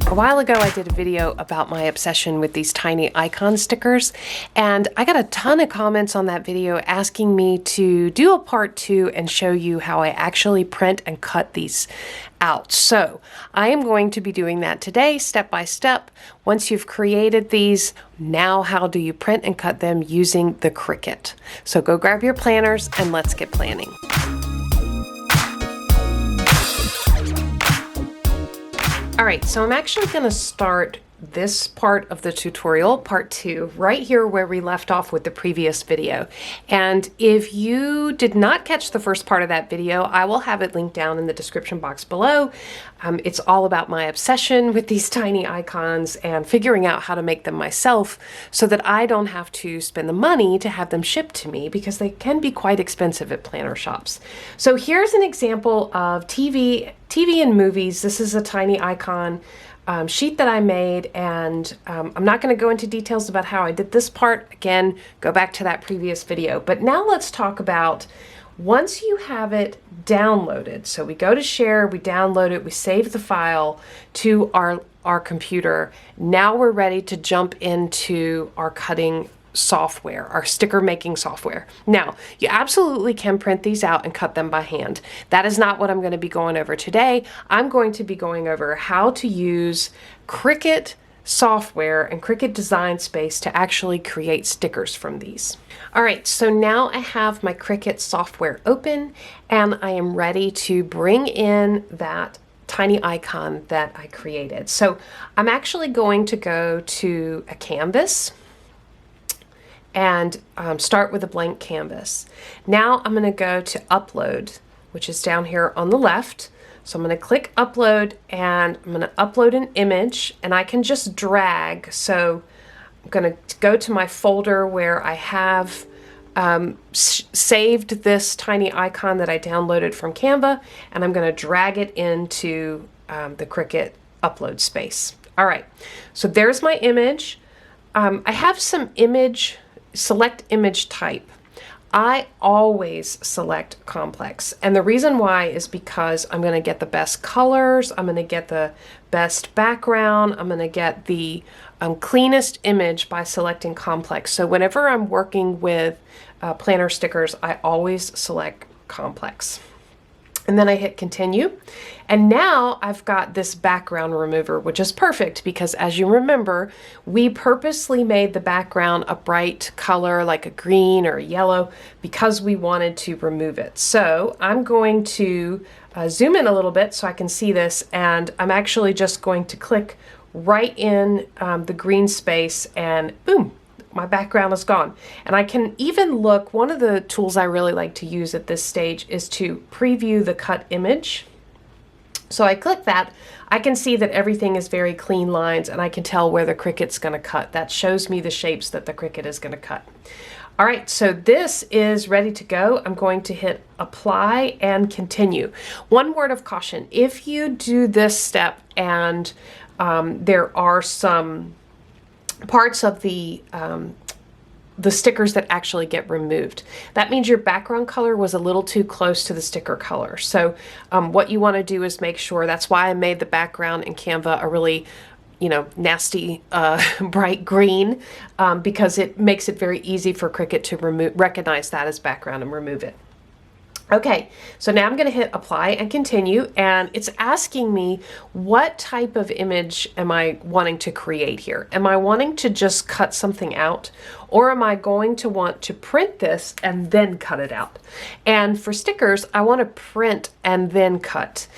A while ago I did a video about my obsession with these tiny icon stickers, and I got a ton of comments on that video asking me to do a part 2 and show you how I actually print and cut these out. So I am going to be doing that today, step by step. Once you've created these, now how do you print and cut them using the Cricut? So go grab your planners and let's get planning. All right, so I'm actually going to start this part of the tutorial, part 2, right here where we left off with the previous video. And if you did not catch the first part of that video, I will have it linked down in the description box below. It's all about my obsession with these tiny icons and figuring out how to make them myself so that I don't have to spend the money to have them shipped to me, because they can be quite expensive at planner shops. So here's an example of TV and movies. This is a tiny icon sheet that I made, and I'm not going to go into details about how I did this part. Again, go back to that previous video. But now let's talk about once you have it downloaded. So we go to share, we download it, we save the file to our computer. Now we're ready to jump into our cutting software, our sticker making software. Now, you absolutely can print these out and cut them by hand. That is not what I'm going to be going over today. I'm going to be going over how to use Cricut software and Cricut Design Space to actually create stickers from these. All right, so now I have my Cricut software open and I am ready to bring in that tiny icon that I created. So I'm actually going to go to a canvas and start with a blank canvas. Now I'm going to go to upload, which is down here on the left. So I'm going to click upload and I'm going to upload an image, and I can just drag. So I'm going to go to my folder where I have saved this tiny icon that I downloaded from Canva, and I'm going to drag it into the Cricut upload space. All right, so there's my image. I have some select image type. I always select complex, and the reason why is because I'm going to get the best colors, I'm going to get the best background, I'm going to get the cleanest image by selecting complex. So whenever I'm working with planner stickers, I always select complex. And then I hit continue. And now I've got this background remover, which is perfect because, as you remember, we purposely made the background a bright color like a green or a yellow because we wanted to remove it. So I'm going to zoom in a little bit so I can see this, and I'm actually just going to click right in the green space, and boom, my background is gone. And I can even look, one of the tools I really like to use at this stage is to preview the cut image. So I click that, I can see that everything is very clean lines, and I can tell where the Cricut's going to cut. That shows me the shapes that the Cricut is going to cut. All right, so this is ready to go. I'm going to hit apply and continue. One word of caution, if you do this step and there are some parts of the stickers that actually get removed, that means your background color was a little too close to the sticker color. So what you want to do is make sure, that's why I made the background in Canva a really, nasty bright green, because it makes it very easy for Cricut to recognize that as background and remove it. Okay, so now I'm going to hit apply and continue, and it's asking me what type of image am I wanting to create here. Am I wanting to just cut something out, or am I going to want to print this and then cut it out? And for stickers, I want to print and then cut.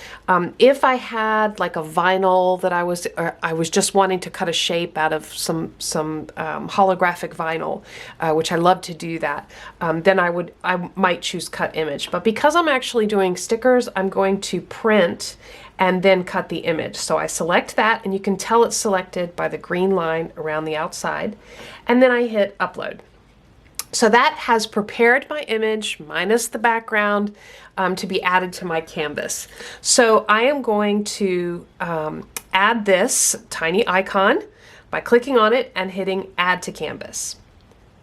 If I had like a vinyl that I was just wanting to cut a shape out of some holographic vinyl, which I love to do that, then I might choose cut image. But because I'm actually doing stickers, I'm going to print and then cut the image. So I select that, and you can tell it's selected by the green line around the outside, and then I hit upload. So that has prepared my image minus the background to be added to my canvas. So I am going to add this tiny icon by clicking on it and hitting add to canvas.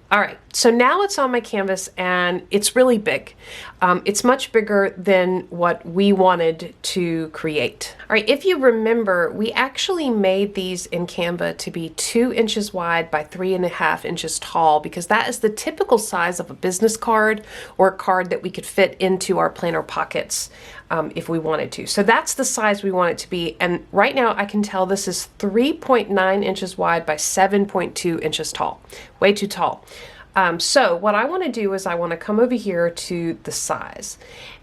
All right, so now it's on my canvas and it's really big. It's much bigger than what we wanted to create. All right, if you remember, we actually made these in Canva to be 2 inches wide by 3.5 inches tall, because that is the typical size of a business card or a card that we could fit into our planner pockets if we wanted to. So that's the size we want it to be. And right now I can tell this is 3.9 inches wide by 7.2 inches tall. Way too tall. So what I want to do is I want to come over here to the size,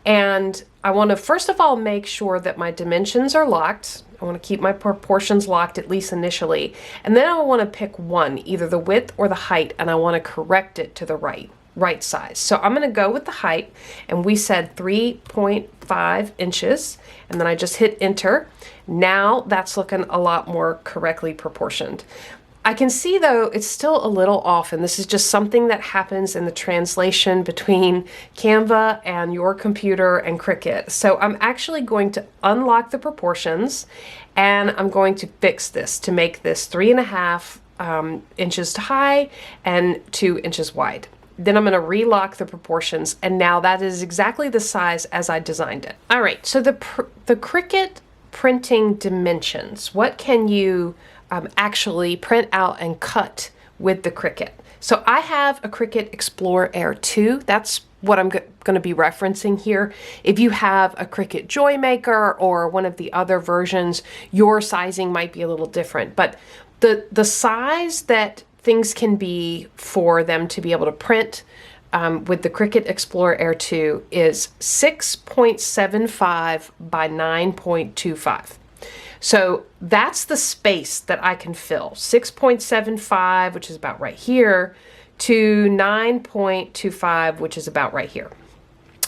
and I want to first of all make sure that my dimensions are locked. I want to keep my proportions locked, at least initially, and then I want to pick one, either the width or the height, and I want to correct it to the right size. So I'm going to go with the height, and we said 3.5 inches, and then I just hit enter. Now that's looking a lot more correctly proportioned. I can see though it's still a little off, and this is just something that happens in the translation between Canva and your computer and Cricut. So I'm actually going to unlock the proportions, and I'm going to fix this to make this 3.5 inches high and 2 inches wide. Then I'm going to relock the proportions, and now that is exactly the size as I designed it. All right, so the Cricut printing dimensions, what can you actually print out and cut with the Cricut? So I have a Cricut Explorer Air 2. That's what I'm going to be referencing here. If you have a Cricut Joy Maker or one of the other versions, your sizing might be a little different. But the size that things can be for them to be able to print with the Cricut Explorer Air 2 is 6.75 by 9.25. So that's the space that I can fill, 6.75, which is about right here, to 9.25, which is about right here.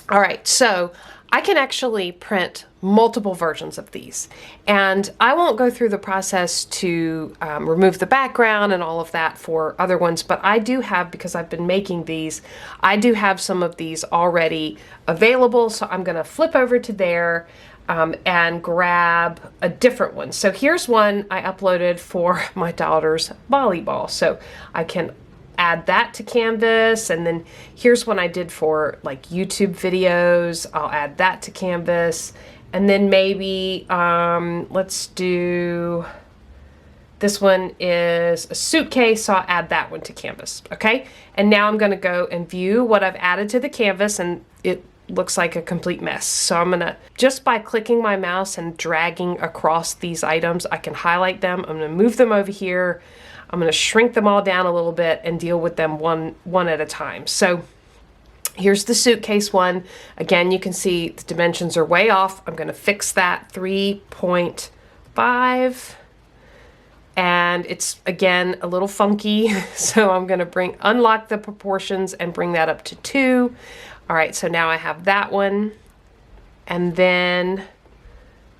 All right, so I can actually print multiple versions of these, and I won't go through the process to remove the background and all of that for other ones, but I do have, because I've been making these, I do have some of these already available, so I'm going to flip over to there and grab a different one. So here's one I uploaded for my daughter's volleyball. So I can add that to Canvas, and then here's one I did for like YouTube videos. I'll add that to Canvas, and then maybe let's do, this one is a suitcase, so I'll add that one to Canvas. Okay, and now I'm going to go and view what I've added to the canvas, and it looks like a complete mess. So I'm gonna, just by clicking my mouse and dragging across these items, I can highlight them. I'm gonna move them over here. I'm gonna shrink them all down a little bit and deal with them one at a time. So here's the suitcase one. Again, you can see the dimensions are way off. I'm gonna fix that, 3.5. And it's, again, a little funky. So I'm gonna unlock the proportions and bring that up to 2. All right, so now I have that one. And then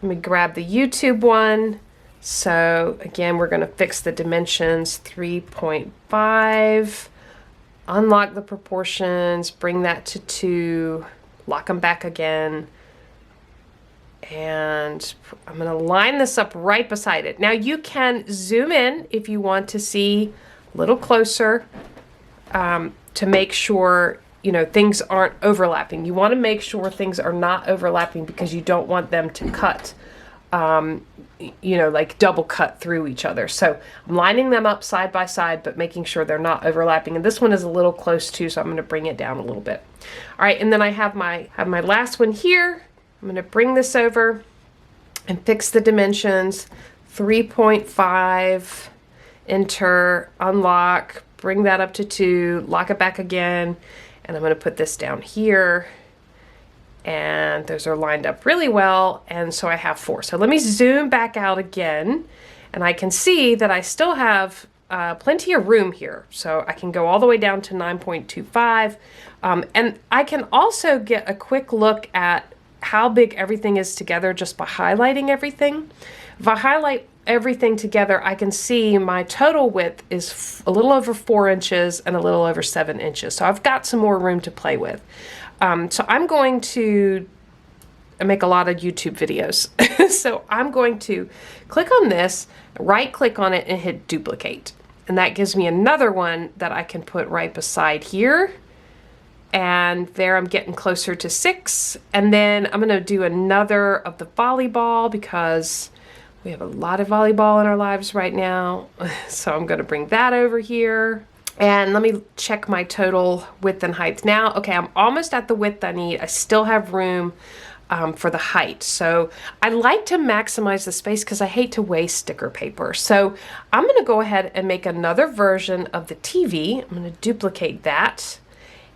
let me grab the YouTube one. So again, we're gonna fix the dimensions, 3.5, unlock the proportions, bring that to 2, lock them back again. And I'm gonna line this up right beside it. Now you can zoom in if you want to see a little closer to make sure, you know, things aren't overlapping. You want to make sure things are not overlapping, because you don't want them to cut, you know, like double cut through each other. So I'm lining them up side by side, but making sure they're not overlapping. And this one is a little close too, so I'm going to bring it down a little bit. All right, and then I have my last one here. I'm going to bring this over and fix the dimensions, 3.5, enter, unlock, bring that up to 2, lock it back again. And I'm going to put this down here, and those are lined up really well, and so I have 4. So let me zoom back out again, and I can see that I still have plenty of room here. So I can go all the way down to 9.25, and I can also get a quick look at how big everything is together just by highlighting everything. If I highlight everything together, I can see my total width is a little over 4 inches and a little over 7 inches. So I've got some more room to play with. So I'm going to make a lot of YouTube videos. So I'm going to click on this, right click on it, and hit duplicate. And that gives me another one that I can put right beside here. And there I'm getting closer to 6. And then I'm gonna do another of the volleyball because we have a lot of volleyball in our lives right now. So I'm gonna bring that over here. And let me check my total width and height. Now, okay, I'm almost at the width I need. I still have room for the height. So I like to maximize the space because I hate to waste sticker paper. So I'm gonna go ahead and make another version of the TV. I'm gonna duplicate that.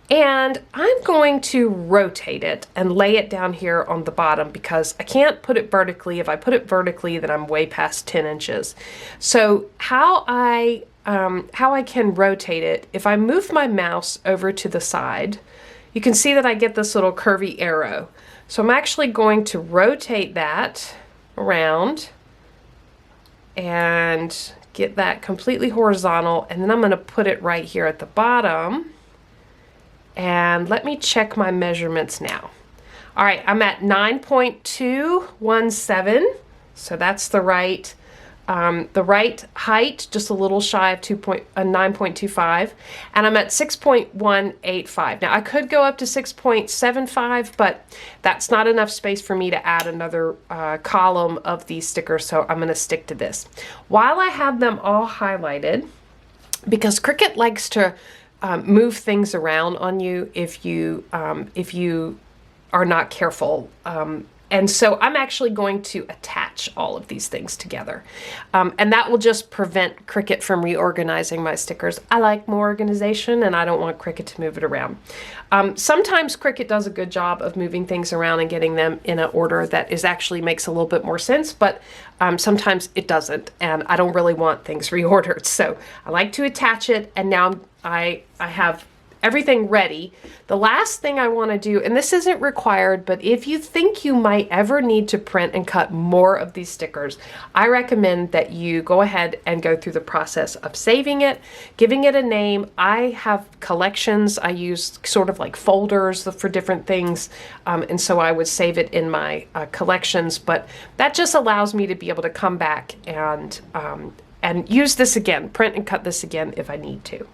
And I'm going to rotate it and lay it down here on the bottom because I can't put it vertically. If I put it vertically, then I'm way past 10 inches. So how I can rotate it, if I move my mouse over to the side, you can see that I get this little curvy arrow. So I'm actually going to rotate that around and get that completely horizontal. And then I'm going to put it right here at the bottom. And let me check my measurements now. All right, I'm at 9.217. So that's the right height, just a little shy of 9.25, and I'm at 6.185. Now I could go up to 6.75, but that's not enough space for me to add another column of these stickers, so I'm going to stick to this. While I have them all highlighted, because Cricut likes to move things around on you if you are not careful. And so I'm actually going to attach all of these things together. And that will just prevent Cricut from reorganizing my stickers. I like more organization and I don't want Cricut to move it around. Sometimes Cricut does a good job of moving things around and getting them in an order that actually makes a little bit more sense, but sometimes it doesn't, and I don't really want things reordered. So I like to attach it, and now I have everything ready. The last thing I want to do, and this isn't required, but if you think you might ever need to print and cut more of these stickers, I recommend that you go ahead and go through the process of saving it, giving it a name. I have collections. I use sort of like folders for different things, and so I would save it in my collections, but that just allows me to be able to come back and use this again, print and cut this again if I need to.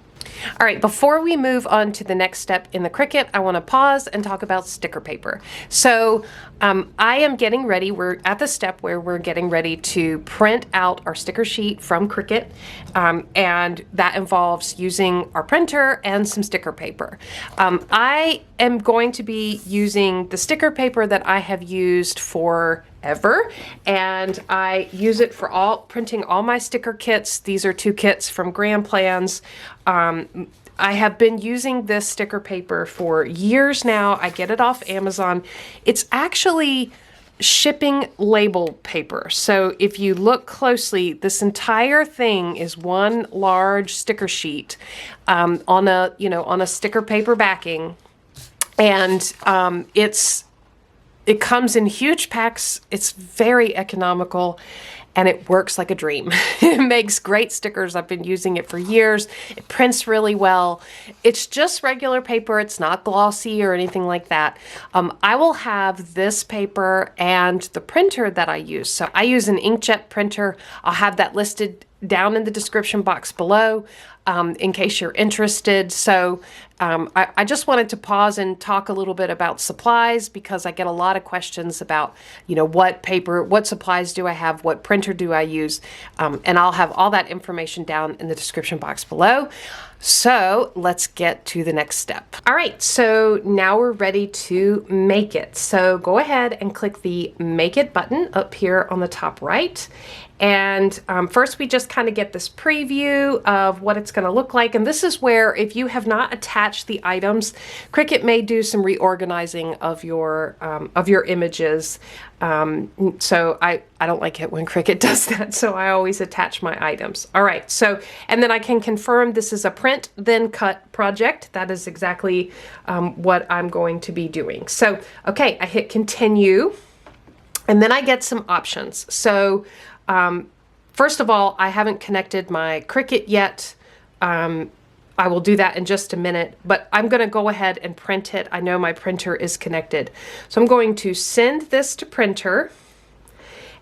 All right, before we move on to the next step in the Cricut, I want to pause and talk about sticker paper. So I am getting ready. We're at the step where we're getting ready to print out our sticker sheet from Cricut, and that involves using our printer and some sticker paper. I am going to be using the sticker paper that I have used forever, and I use it for printing all my sticker kits. These are 2 kits from Grand Plans. I have been using this sticker paper for years now. I get it off Amazon. It's actually shipping label paper. So if you look closely, this entire thing is one large sticker sheet on a sticker paper backing, and it comes in huge packs. It's very economical, and it works like a dream. It makes great stickers. I've been using it for years. It prints really well. It's just regular paper. It's not glossy or anything like that. I will have this paper and the printer that I use. So I use an inkjet printer. I'll have that listed down in the description box below in case you're interested. So I just wanted to pause and talk a little bit about supplies, because I get a lot of questions about, what paper, what supplies do I have, what printer do I use, and I'll have all that information down in the description box below. So let's get to the next step. All right, so now we're ready to make it. So go ahead and click the Make It button up here on the top right. And first we just kind of get this preview of what it's going to look like. And this is where, if you have not attached the items, Cricut may do some reorganizing of your images. So I don't like it when Cricut does that, so I always attach my items. All right, so, and then I can confirm this is a print then cut project. That is exactly what I'm going to be doing. So, okay, I hit continue, and then I get some options. So, first of all, I haven't connected my Cricut yet. I will do that in just a minute, but I'm going to go ahead and print it. I know my printer is connected. So I'm going to send this to printer,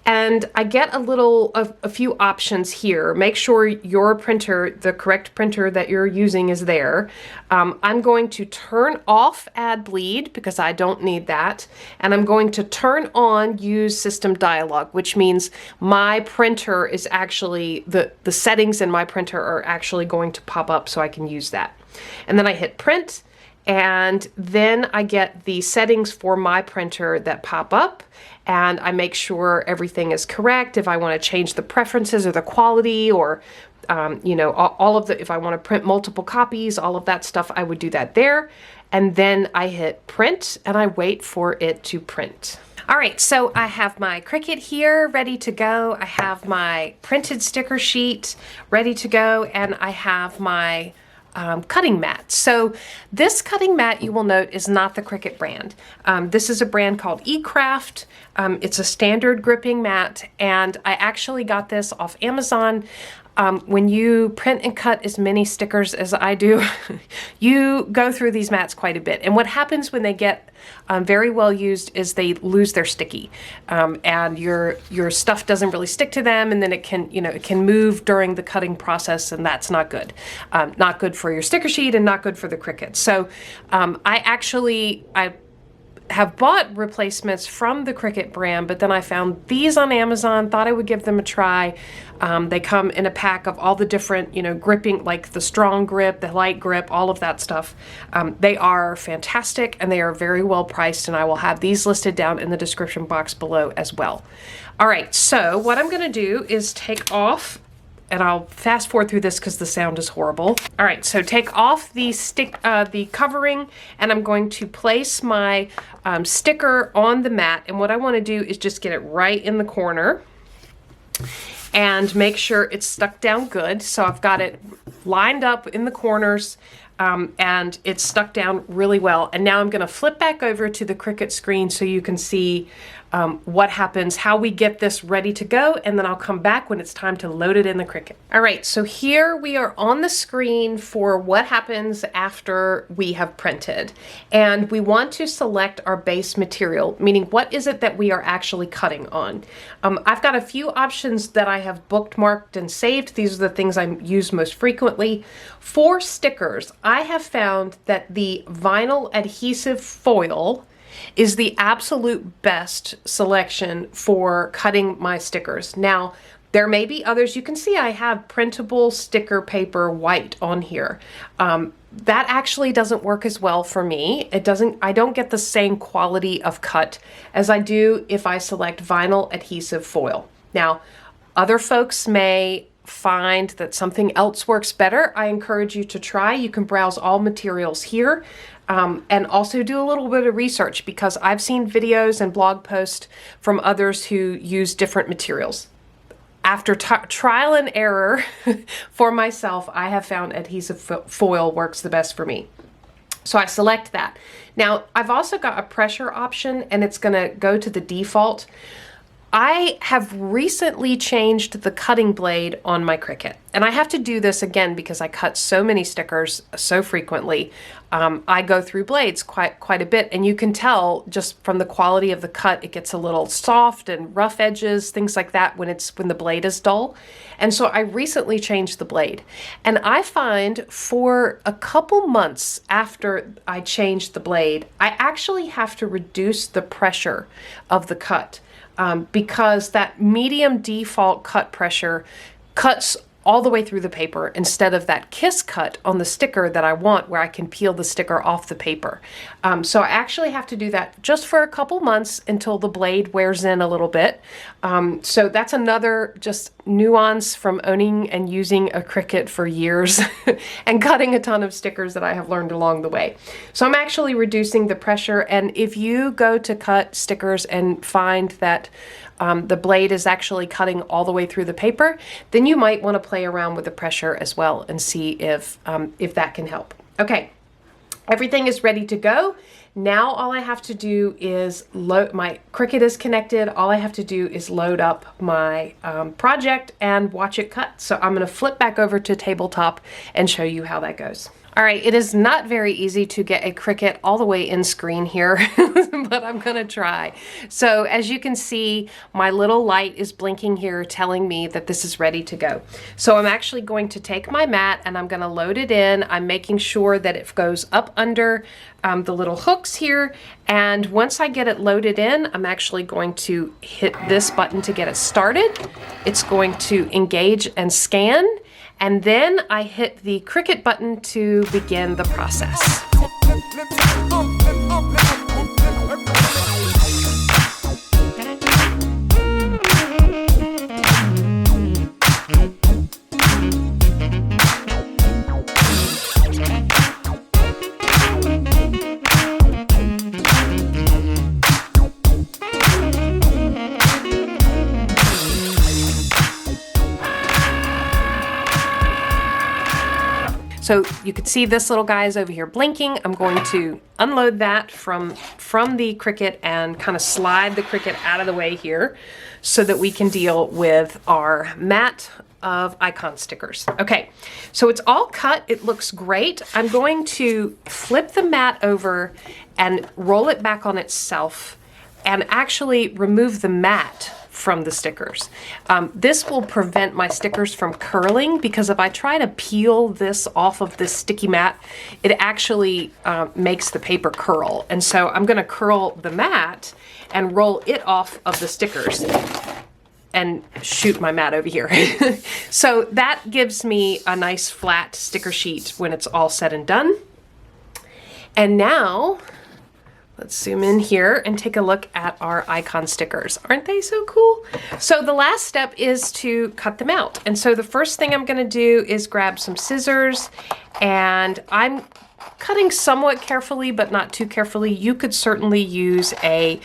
And I get a few options here. Make sure your printer, the correct printer that you're using, is there. I'm going to turn off Add Bleed because I don't need that. And I'm going to turn on Use System Dialog, which means my printer is actually, the settings in my printer are actually going to pop up so I can use that. And then I hit Print. And then I get the settings for my printer that pop up, and I make sure everything is correct. If I want to change the preferences or the quality, or you know, all of the, if I want to print multiple copies, all of that stuff, I would do that there. And then I hit Print and I wait for it to print. All right, so I have my Cricut here ready to go. I have my printed sticker sheet ready to go, and I have my cutting mat. So this cutting mat, you will note, is not the Cricut brand. This is a brand called eCraft. It's a standard gripping mat, and I actually got this off Amazon. When you print and cut as many stickers as I do, you go through these mats quite a bit. And what happens when they get very well used is they lose their sticky, and your stuff doesn't really stick to them, and then it can, you know, it can move during the cutting process, and that's not good. Not good for your sticker sheet and not good for the Cricut. So I have bought replacements from the Cricut brand, but then I found these on Amazon, thought I would give them a try. They come in a pack of all the different, you know, gripping, like the strong grip, the light grip, all of that stuff. They are fantastic, and they are very well priced, and I will have these listed down in the description box below as well. All right, so what I'm gonna do is take off, and I'll fast forward through this because the sound is horrible. All right, so take off the the covering, and I'm going to place my sticker on the mat. And what I want to do is just get it right in the corner and make sure it's stuck down good. So I've got it lined up in the corners, and it's stuck down really well. And now I'm going to flip back over to the Cricut screen so you can see what happens, how we get this ready to go, and then I'll come back when it's time to load it in the Cricut. All right, so here we are on the screen for what happens after we have printed. And we want to select our base material, meaning what is it that we are actually cutting on. I've got a few options that I have bookmarked and saved. These are the things I use most frequently. For stickers, I have found that the vinyl adhesive foil is the absolute best selection for cutting my stickers. Now, there may be others. You can see I have printable sticker paper white on here. That actually doesn't work as well for me. I don't get the same quality of cut as I do if I select vinyl adhesive foil. Now, other folks may find that something else works better. I encourage you to try. You can browse all materials here. And also do a little bit of research, because I've seen videos and blog posts from others who use different materials. After trial and error for myself, I have found adhesive foil works the best for me. So I select that. Now, I've also got a pressure option, and it's going to go to the default. I have recently changed the cutting blade on my Cricut, and I have to do this again because I cut so many stickers so frequently. I go through blades quite a bit, and you can tell just from the quality of the cut, it gets a little soft and rough edges, things like that when the blade is dull. And so I recently changed the blade, and I find for a couple months after I changed the blade, I actually have to reduce the pressure of the cut. Because that medium default cut pressure cuts all the way through the paper instead of that kiss cut on the sticker that I want, where I can peel the sticker off the paper. So I actually have to do that just for a couple months until the blade wears in a little bit. So that's another just nuance from owning and using a Cricut for years and cutting a ton of stickers that I have learned along the way. So I'm actually reducing the pressure, and if you go to cut stickers and find that the blade is actually cutting all the way through the paper, then you might want to play around with the pressure as well and see if that can help. Okay, everything is ready to go. Now all I have to do is load, my Cricut is connected. All I have to do is load up my project and watch it cut. So I'm going to flip back over to tabletop and show you how that goes. All right, it is not very easy to get a Cricut all the way in screen here, but I'm gonna try. So as you can see, my little light is blinking here telling me that this is ready to go. So I'm actually going to take my mat and I'm gonna load it in. I'm making sure that it goes up under the little hooks here. And once I get it loaded in, I'm actually going to hit this button to get it started. It's going to engage and scan. And then I hit the Cricut button to begin the process. So you can see this little guy is over here blinking. I'm going to unload that from the Cricut and kind of slide the Cricut out of the way here so that we can deal with our mat of icon stickers. Okay, so it's all cut. It looks great. I'm going to flip the mat over and roll it back on itself and actually remove the mat from the stickers. This will prevent my stickers from curling, because if I try to peel this off of this sticky mat, it actually makes the paper curl. And so I'm gonna curl the mat and roll it off of the stickers and shoot my mat over here. So that gives me a nice flat sticker sheet when it's all said and done. And now, let's zoom in here and take a look at our icon stickers. Aren't they so cool? So the last step is to cut them out. And so the first thing I'm gonna do is grab some scissors, and I'm cutting somewhat carefully, but not too carefully. You could certainly use a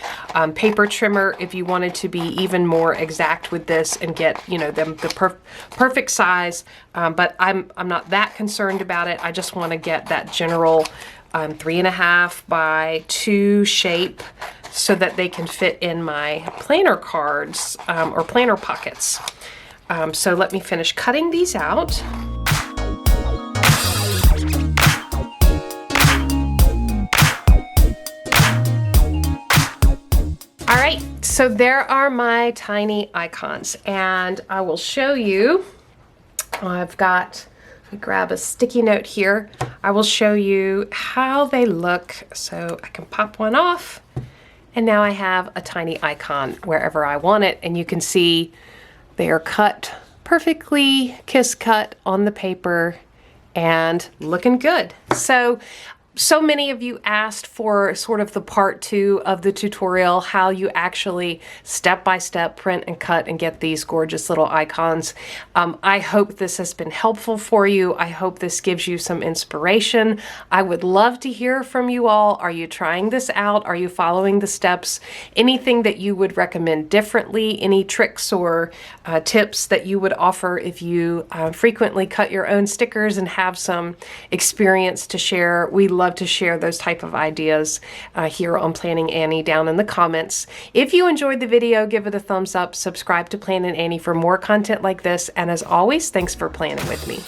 paper trimmer if you wanted to be even more exact with this and get, you know, them the perfect size. But I'm not that concerned about it. I just want to get that general 3.5 by 2 shape so that they can fit in my planner cards or planner pockets. So let me finish cutting these out. All right, so there are my tiny icons, and I will show you. I've got, let me grab a sticky note here. I will show you how they look. So I can pop one off, and now I have a tiny icon wherever I want it. And you can see they are cut perfectly, kiss cut on the paper and looking good. So many of you asked for sort of the part 2 of the tutorial, how you actually step-by-step print and cut and get these gorgeous little icons. I hope this has been helpful for you. I hope this gives you some inspiration. I would love to hear from you all. Are you trying this out? Are you following the steps? Anything that you would recommend differently? Any tricks or tips that you would offer if you frequently cut your own stickers and have some experience to share? We love to share those type of ideas here on Planning Annie down in the comments. If you enjoyed the video, give it a thumbs up, subscribe to Planning Annie for more content like this, and as always, thanks for planning with me.